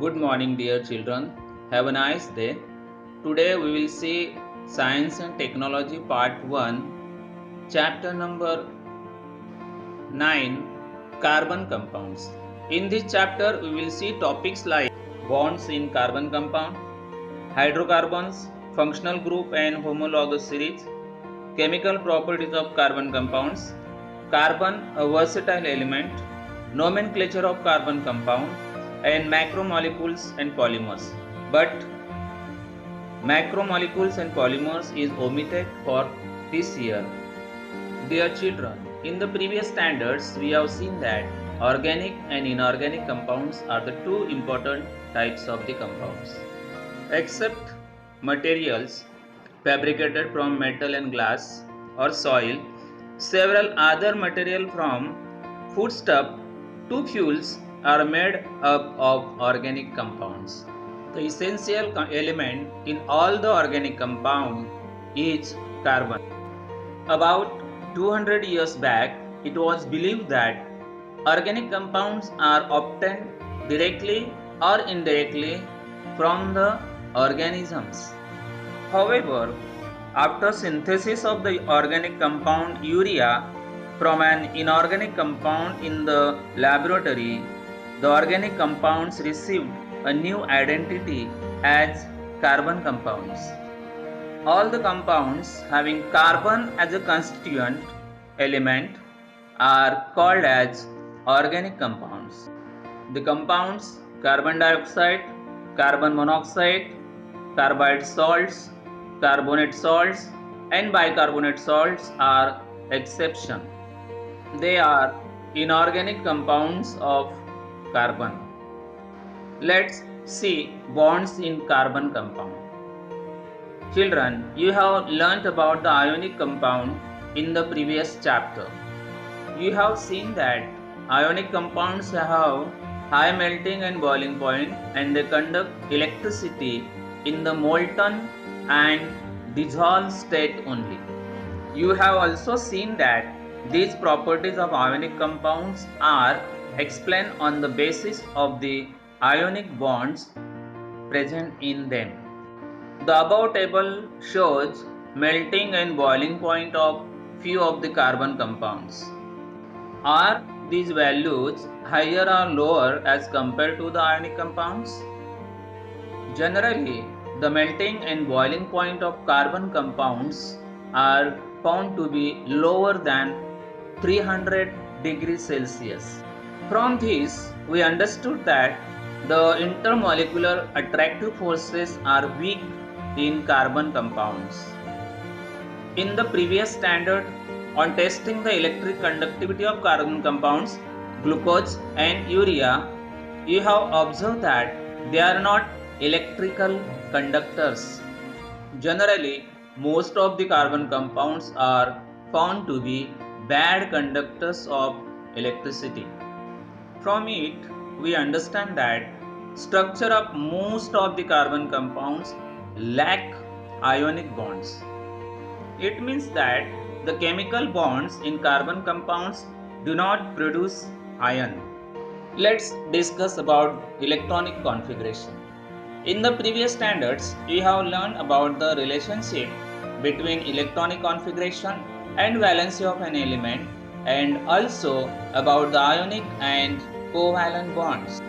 Good morning, dear children. Have a nice day. Today we will see Science and Technology Part 1, Chapter number 9, Carbon Compounds. In this chapter, we will see topics like bonds in carbon compound, hydrocarbons, functional group and homologous series, chemical properties of carbon compounds, carbon a versatile element, nomenclature of carbon compound, and macromolecules and polymers. But macromolecules and polymers is omitted for this year. Dear children, in the previous standards we have seen that organic and inorganic compounds are the two important types of the compounds. Except materials fabricated from metal and glass or soil, several other material from foodstuff to fuels are made up of organic compounds. The essential element in all the organic compound is carbon. About 200 years back, it was believed that organic compounds are obtained directly or indirectly from the organisms. However, after synthesis of the organic compound urea from an inorganic compound in the laboratory, the organic compounds received a new identity as carbon compounds. All the compounds having carbon as a constituent element are called as organic compounds. The compounds carbon dioxide, carbon monoxide, carbide salts, carbonate salts, and bicarbonate salts are exception. They are inorganic compounds of carbon. Let's see bonds in carbon compound. Children, you have learnt about the ionic compound in the previous chapter. You have seen that ionic compounds have high melting and boiling point and they conduct electricity in the molten and dissolved state only. You have also seen that these properties of ionic compounds are explained on the basis of the ionic bonds present in them. The above table shows melting and boiling point of few of the carbon compounds. Are these values higher or lower as compared to the ionic compounds? Generally, the melting and boiling point of carbon compounds are found to be lower than 300 degrees Celsius. From this, we understood that the intermolecular attractive forces are weak in carbon compounds. In the previous standard on testing the electric conductivity of carbon compounds, glucose and urea, you have observed that they are not electrical conductors. Generally, most of the carbon compounds are found to be bad conductors of electricity. From it, we understand that structure of most of the carbon compounds lack ionic bonds. It means that the chemical bonds in carbon compounds do not produce ion. Let's discuss about electronic configuration. In the previous standards, we have learned about the relationship between electronic configuration and valency of an element and also about the ionic and covalent bonds.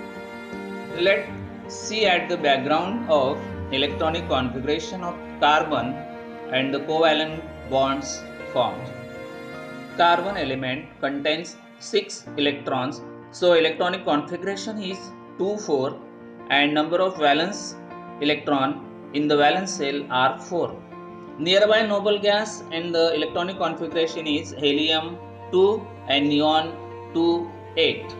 Let's see at the background of electronic configuration of carbon and the covalent bonds formed. Carbon element contains 6 electrons, so electronic configuration is 2,4 and number of valence electron in the valence shell are 4. Nearby noble gas and the electronic configuration is helium 2 and neon 2, 8.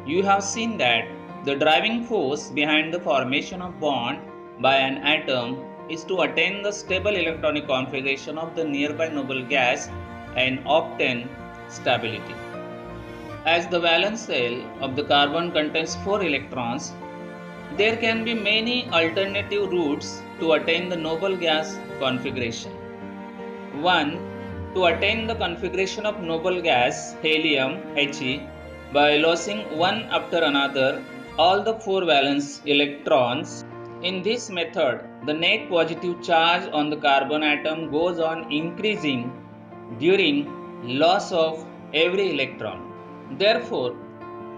You have seen that the driving force behind the formation of bond by an atom is to attain the stable electronic configuration of the nearby noble gas and obtain stability. As the valence shell of the carbon contains 4 electrons, there can be many alternative routes to attain the noble gas configuration. 1. To attain the configuration of noble gas helium He by losing one after another all the 4 valence electrons. In this method, the net positive charge on the carbon atom goes on increasing during loss of every electron. Therefore,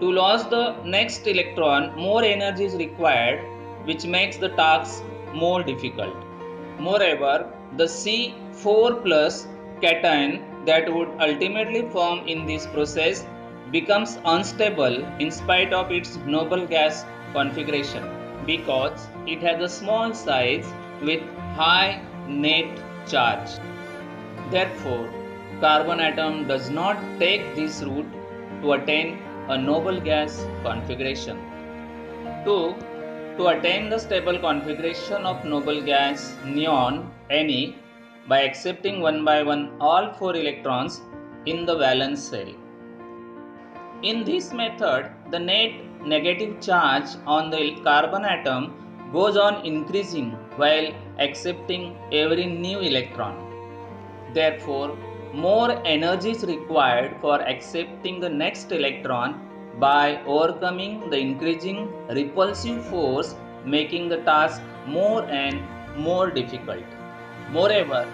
to lose the next electron, more energy is required, which makes the task more difficult. Moreover, the C4 plus cation that would ultimately form in this process becomes unstable in spite of its noble gas configuration because it has a small size with high net charge. Therefore, carbon atom does not take this route to attain a noble gas configuration. 2. To attain the stable configuration of noble gas neon Ne by accepting one by one all 4 electrons in the valence shell. In this method, the net negative charge on the carbon atom goes on increasing while accepting every new electron. Therefore, more energy is required for accepting the next electron by overcoming the increasing repulsive force, making the task more and more difficult. Moreover,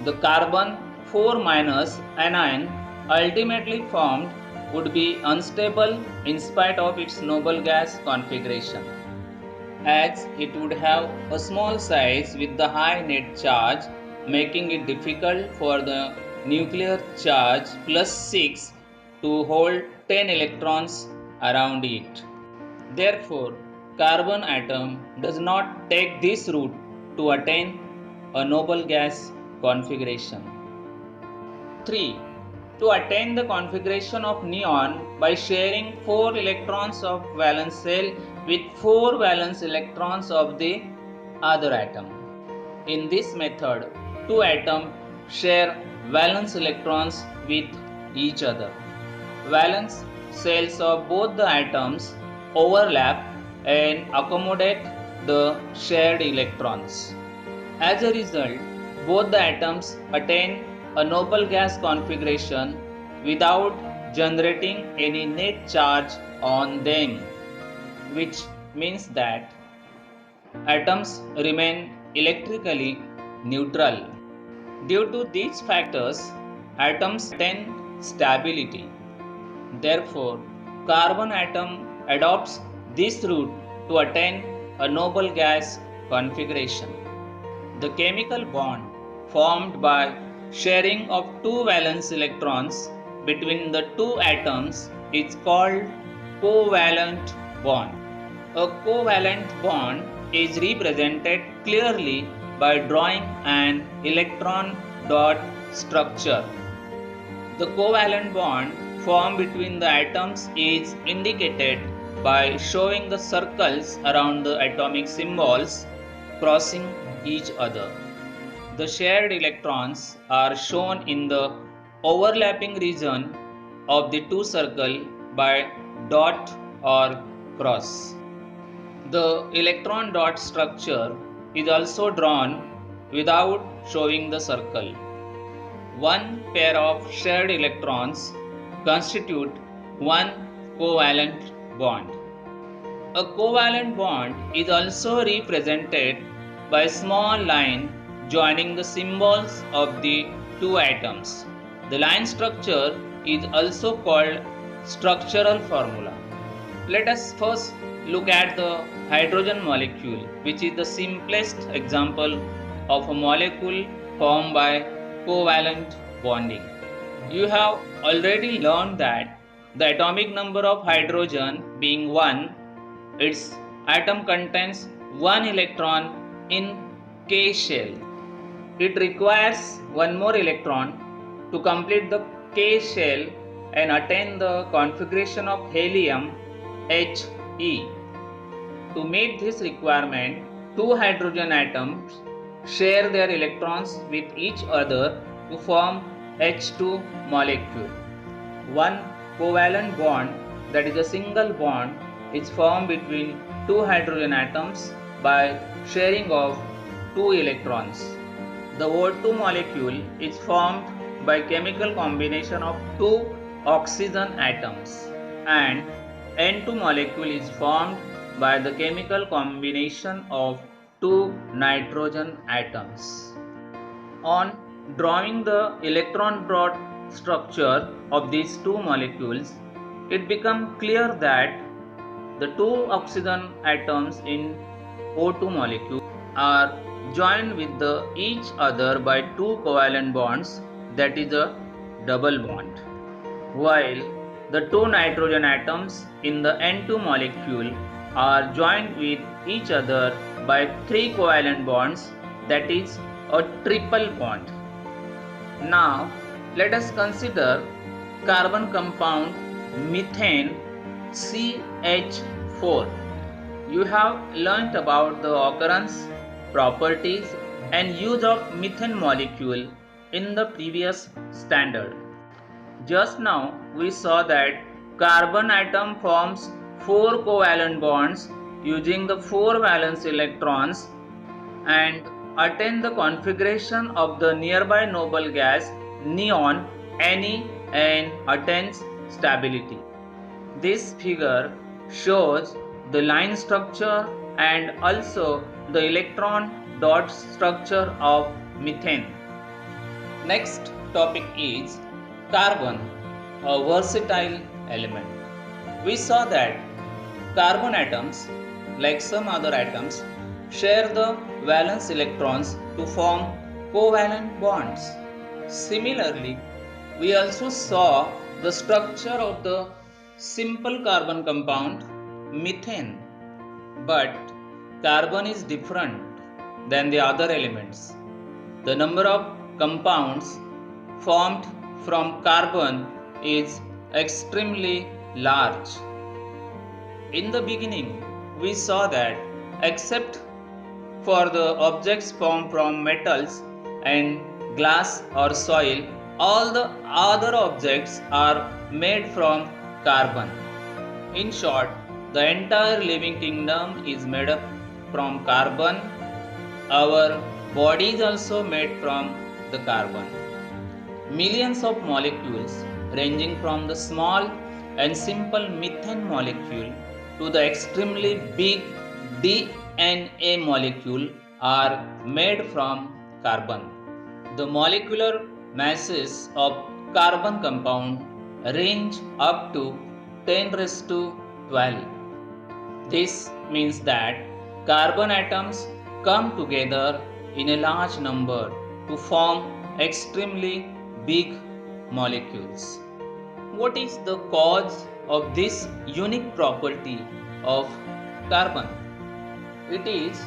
the carbon 4 minus anion ultimately formed would be unstable in spite of its noble gas configuration, as it would have a small size with the high net charge, making it difficult for the nuclear charge plus 6 to hold 10 electrons around it. Therefore, carbon atom does not take this route to attain a noble gas configuration. 3. To attain the configuration of neon by sharing 4 electrons of valence shell with 4 valence electrons of the other atom. In this method, 2 atoms share valence electrons with each other. Valence shells of both the atoms overlap and accommodate the shared electrons. As a result, both the atoms attain a noble gas configuration without generating any net charge on them, which means that atoms remain electrically neutral. Due to these factors, atoms attain stability. Therefore, carbon atom adopts this route to attain a noble gas configuration. The chemical bond formed by sharing of 2 valence electrons between the 2 atoms is called covalent bond. A covalent bond is represented clearly by drawing an electron dot structure. The covalent bond formed between the atoms is indicated by showing the circles around the atomic symbols crossing each other. The shared electrons are shown in the overlapping region of the two circles by dot or cross. The electron dot structure is also drawn without showing the circle. One pair of shared electrons constitute one covalent bond. A covalent bond is also represented by a small line joining the symbols of the two atoms. The line structure is also called structural formula. Let us first look at the hydrogen molecule, which is the simplest example of a molecule formed by covalent bonding. You have already learned that the atomic number of hydrogen being 1, its atom contains 1 electron in K shell. It requires one more electron to complete the K shell and attain the configuration of helium He. To meet this requirement, two hydrogen atoms share their electrons with each other to form H2 molecule. One covalent bond, that is a single bond, is formed between two hydrogen atoms by sharing of 2 electrons. The O2 molecule is formed by chemical combination of 2 oxygen atoms, and N2 molecule is formed by the chemical combination of two nitrogen atoms. On drawing the electron dot structure of these two molecules, it becomes clear that the two oxygen atoms in O2 molecule are joined with each other by two covalent bonds, that is a double bond, while the two nitrogen atoms in the N2 molecule are joined with each other by three covalent bonds, that is a triple bond. Now let us consider carbon compound methane CH4. You have learnt about the occurrence, properties and use of methane molecule in the previous standard. Just now we saw that carbon atom forms 4 covalent bonds using the 4 valence electrons and attain the configuration of the nearby noble gas neon Ne and attains stability. This figure shows the line structure and also the electron dot structure of methane. Next topic is carbon, a versatile element. We saw that carbon atoms, like some other atoms, share the valence electrons to form covalent bonds. Similarly, we also saw the structure of the simple carbon compound methane. But carbon is different than the other elements. The number of compounds formed from carbon is extremely large. In the beginning, we saw that except for the objects formed from metals and glass or soil, all the other objects are made from carbon. In short, the entire living kingdom is made up from carbon. Our body is also made from the carbon. Millions of molecules ranging from the small and simple methane molecule to the extremely big DNA molecule are made from carbon. The molecular masses of carbon compound range up to 10 raised to 12. This means that carbon atoms come together in a large number to form extremely big molecules. What is the cause of this unique property of carbon? It is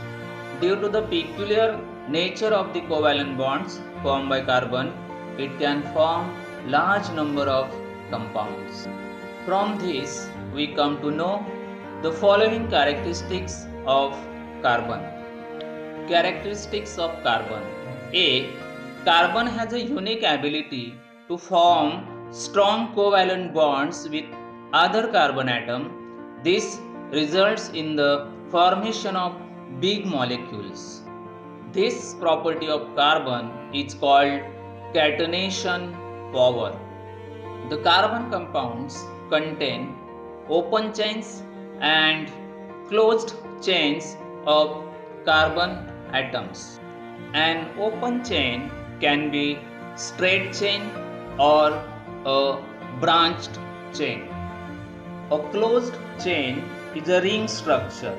due to the peculiar nature of the covalent bonds formed by carbon. It can form large number of compounds. From this, we come to know the following characteristics of carbon. Characteristics of carbon. A. Carbon has a unique ability to form strong covalent bonds with other carbon atom. This results in the formation of big molecules. This property of carbon is called catenation power. The carbon compounds contain open chains and closed chains of carbon atoms. An open chain can be straight chain or a branched chain. A closed chain is a ring structure.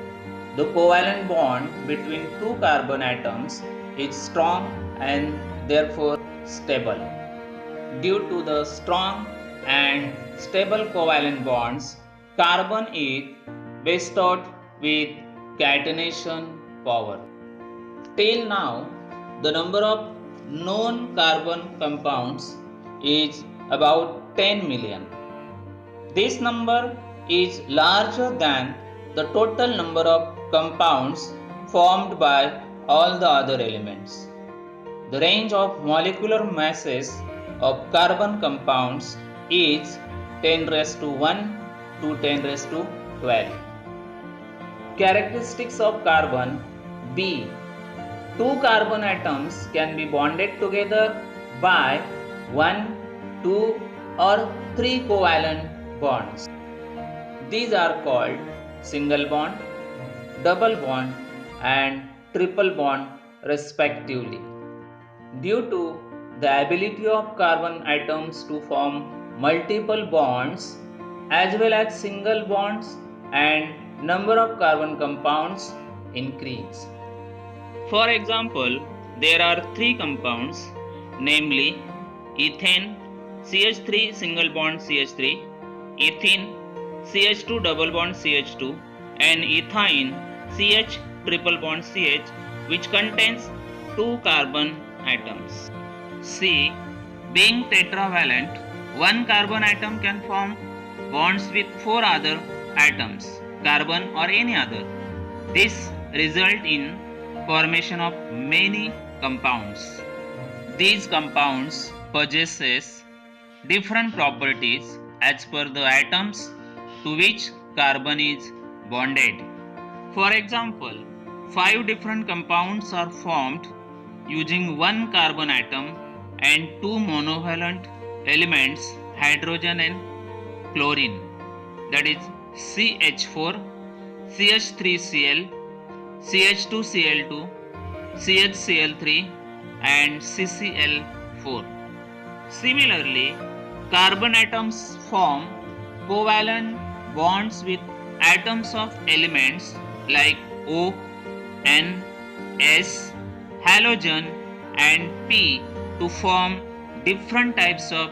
The covalent bond between two carbon atoms is strong and therefore stable. Due to the strong and stable covalent bonds, carbon is bestowed with catenation power. Till now, the number of known carbon compounds is about 10 million. This number is larger than the total number of compounds formed by all the other elements. The range of molecular masses of carbon compounds is 10 raised to 1 to 10 raised to 12. Characteristics of carbon. B. Two carbon atoms can be bonded together by 1, 2 or 3 covalent bonds. These are called single bond, double bond, and triple bond respectively. Due to the ability of carbon atoms to form multiple bonds as well as single bonds, and number of carbon compounds increase. For example, there are three compounds, namely ethane CH3 single bond CH3, ethene CH2 double bond CH2, and ethine CH triple bond CH, which contains two carbon atoms. C. Being tetravalent, one carbon atom can form bonds with four other atoms, carbon or any other. This results in formation of many compounds. These compounds possesses different properties as per the atoms to which carbon is bonded. For example, 5 different compounds are formed using one carbon atom and two monovalent elements, hydrogen and chlorine, that is CH4, CH3Cl, CH2Cl2, CHCl3 and CCl4. Similarly, carbon atoms form covalent bonds with atoms of elements like O, N, S, halogen and P to form different types of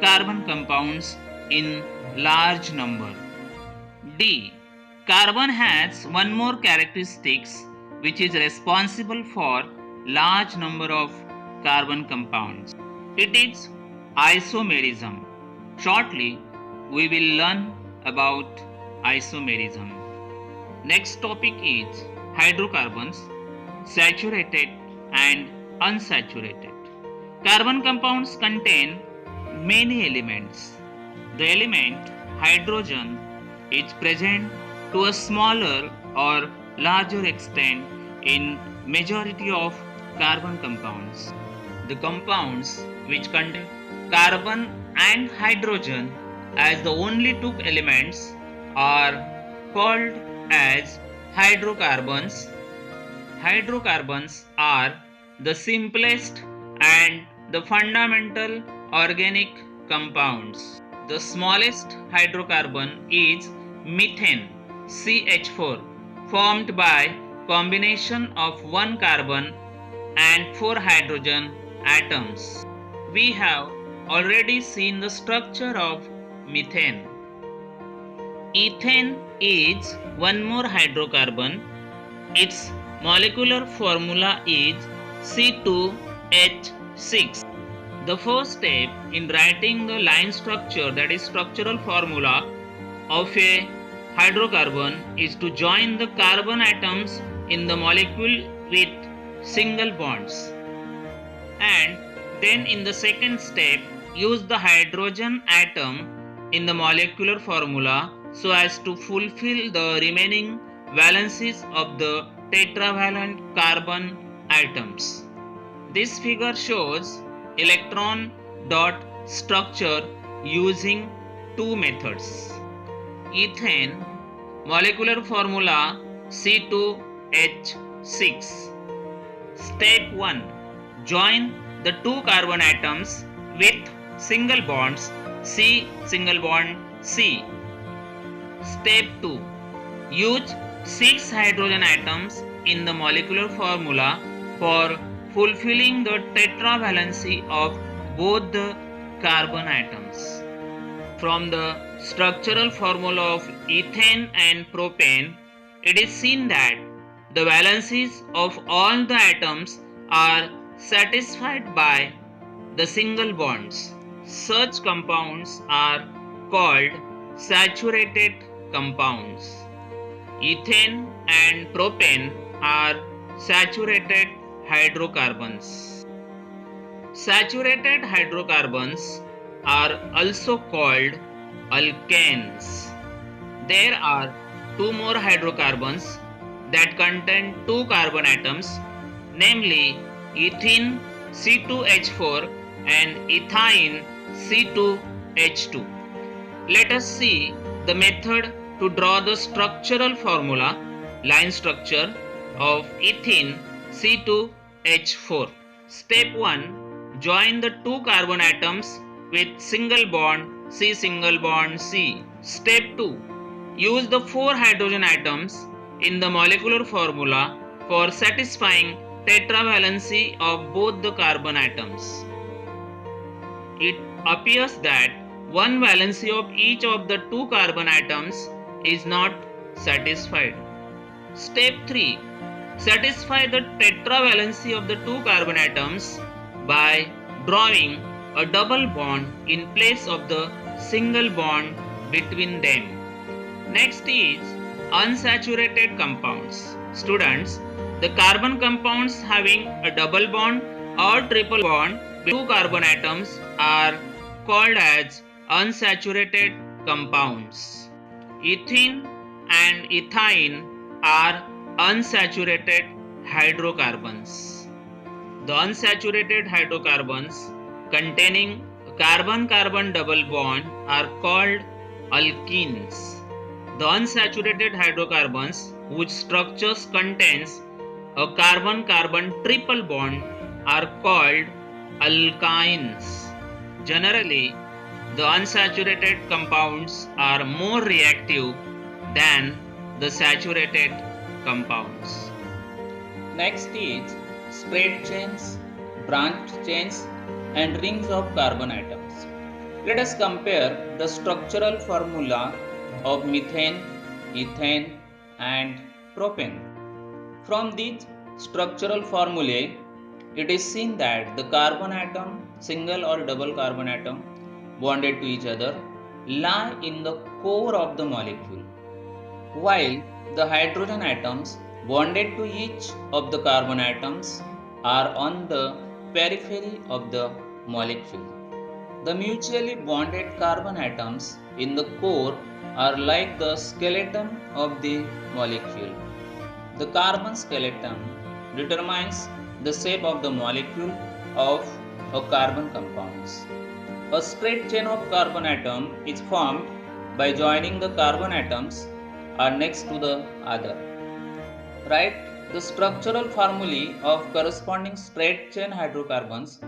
carbon compounds in large number. D. Carbon has one more characteristics which is responsible for large number of carbon compounds. It is isomerism. Shortly, we will learn about isomerism. Next topic is hydrocarbons, saturated and unsaturated. Carbon compounds contain many elements. The element hydrogen is present to a smaller or larger extent in majority of carbon compounds. The compounds which contain carbon and hydrogen as the only two elements are called as hydrocarbons. Hydrocarbons are the simplest and the fundamental organic compounds. The smallest hydrocarbon is methane CH4, formed by combination of one carbon and four hydrogen atoms. We have already seen the structure of methane. Ethane is one more hydrocarbon. Its molecular formula is C2H6. The first step in writing the line structure, that is structural formula of a hydrocarbon, is to join the carbon atoms in the molecule with single bonds, and then in the second step use the hydrogen atom in the molecular formula so as to fulfill the remaining valencies of the tetravalent carbon atoms. This figure shows electron dot structure using two methods. Ethane, molecular formula C2H6. Step 1. Join the two carbon atoms with single bonds C single bond C. Step 2. Use 6 hydrogen atoms in the molecular formula for fulfilling the tetravalency of both the carbon atoms. From the structural formula of ethane and propane, it is seen that the valencies of all the atoms are satisfied by the single bonds. Such compounds are called saturated compounds. Ethane and propane are saturated hydrocarbons. Saturated hydrocarbons are also called alkanes. There are two more hydrocarbons that contain two carbon atoms, namely ethene C2H4 and ethine C2H2. Let us see the method to draw the structural formula, line structure of ethene C2H4. Step 1. Join the two carbon atoms with single bond C single bond C. Step 2. Use the 4 hydrogen atoms in the molecular formula for satisfying tetravalency of both the carbon atoms. It appears that one valency of each of the two carbon atoms is not satisfied. Step 3. Satisfy the tetravalency of the two carbon atoms by drawing a double bond in place of the single bond between them. Next is unsaturated compounds. Students, the carbon compounds having a double bond or triple bond with two carbon atoms are called as unsaturated compounds. Ethene and ethyne are unsaturated hydrocarbons. The unsaturated hydrocarbons containing carbon-carbon double bond are called alkenes. The unsaturated hydrocarbons whose structures contains a carbon-carbon triple bond are called alkynes. Generally, the unsaturated compounds are more reactive than the saturated compounds. Next is straight chains, branched chains and rings of carbon atoms. Let us compare the structural formula of methane, ethane and propane. From these structural formulae, it is seen that the carbon atom, single or double carbon atom bonded to each other, lie in the core of the molecule, while the hydrogen atoms bonded to each of the carbon atoms are on the periphery of the molecule. The mutually bonded carbon atoms in the core are like the skeleton of the molecule. The carbon skeleton determines the shape of the molecule of a carbon compounds. A straight chain of carbon atom is formed by joining the carbon atoms are next to the other. Write the structural formulae of corresponding straight chain hydrocarbons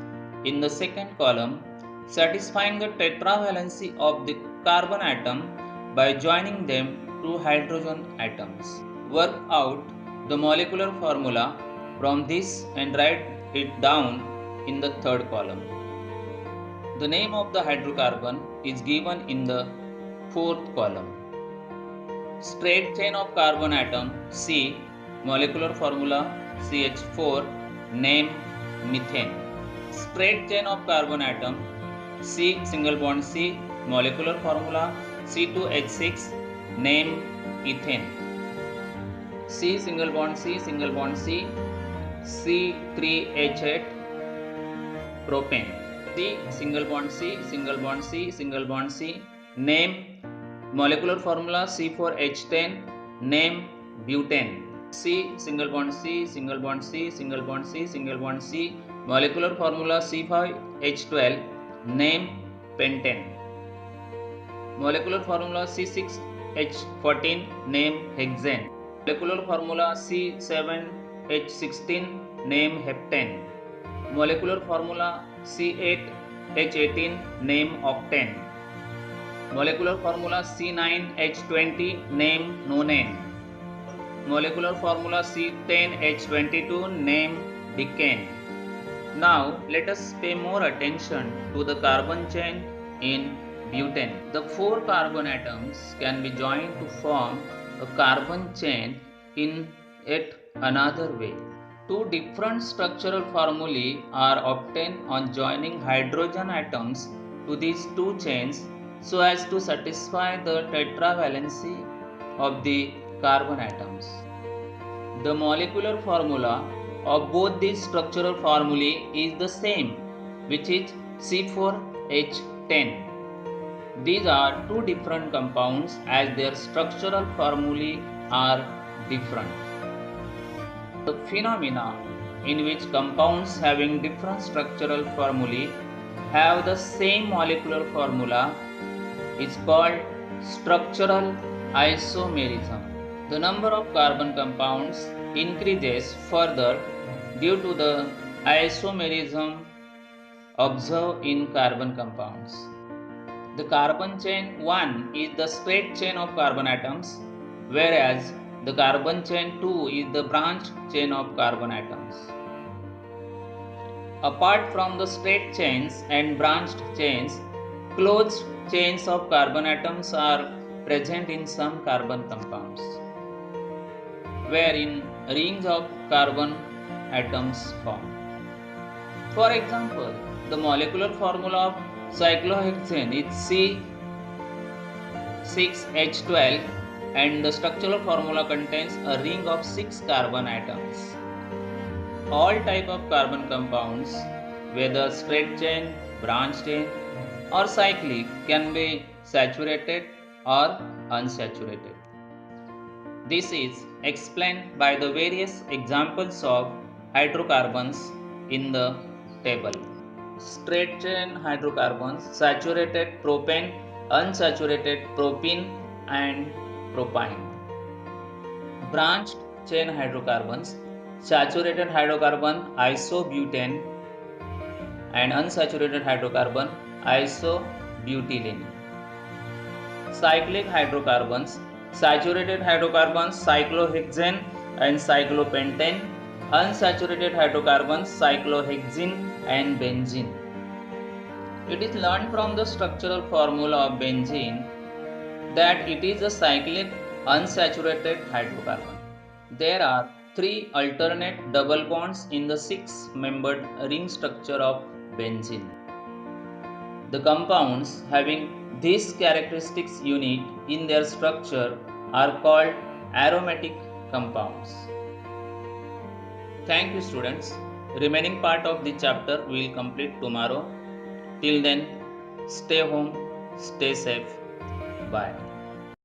in the second column, satisfying the tetravalency of the carbon atom by joining them to hydrogen atoms. Work out the molecular formula from this and write it down in the third column. The name of the hydrocarbon is given in the fourth column. Straight chain of carbon atom C, molecular formula CH4, name methane. Straight chain of carbon atom C single bond C, molecular formula C2H6, name ethane. C single bond C, single bond C, C3H8, propane. C single bond C, single bond C, single bond C, name molecular formula C4H10, name butane. C single bond C, single bond C, single bond C, single bond C, molecular formula C5H12, name pentane. Molecular formula C6H14, name hexane. Molecular formula C7H16, name heptane. Molecular formula C8H18, name octane. Molecular formula C9H20, name nonane. Molecular formula C10H22, name decane. Now let us pay more attention to the carbon chain in butane. The 4 carbon atoms can be joined to form a carbon chain in yet another way. 2 different structural formulae are obtained on joining hydrogen atoms to these 2 chains so as to satisfy the tetravalency of the carbon atoms. The molecular formula of both these structural formulae is the same, which is C4H10. These are 2 different compounds as their structural formulae are different. The phenomena in which compounds having different structural formulae have the same molecular formula is called structural Isomerism. The number of carbon compounds increases further due to the isomerism observed in carbon compounds. The carbon chain 1 is the straight chain of carbon atoms, whereas the carbon chain 2 is the branched chain of carbon atoms. Apart from the straight chains and branched chains, closed chains of carbon atoms are present in some carbon compounds, wherein rings of carbon atoms form. For example, the molecular formula of cyclohexane is C6H12 and the structural formula contains a ring of 6 carbon atoms. All type of carbon compounds, whether straight chain, branched chain or cyclic, can be saturated or unsaturated. This is explained by the various examples of hydrocarbons in the table. Straight chain hydrocarbons, saturated propane, unsaturated propene and propyne. Branched chain hydrocarbons, saturated hydrocarbon isobutane and unsaturated hydrocarbon isobutylene. Cyclic hydrocarbons, saturated hydrocarbons cyclohexane and cyclopentane, unsaturated hydrocarbons cyclohexene and benzene. It is learned from the structural formula of benzene that it is a cyclic unsaturated hydrocarbon. There are 3 alternate double bonds in the 6-membered ring structure of benzene. The compounds having these characteristics unit in their structure are called aromatic compounds. Thank you, students. Remaining part of the chapter we will complete tomorrow. Till then, stay home, stay safe. Bye.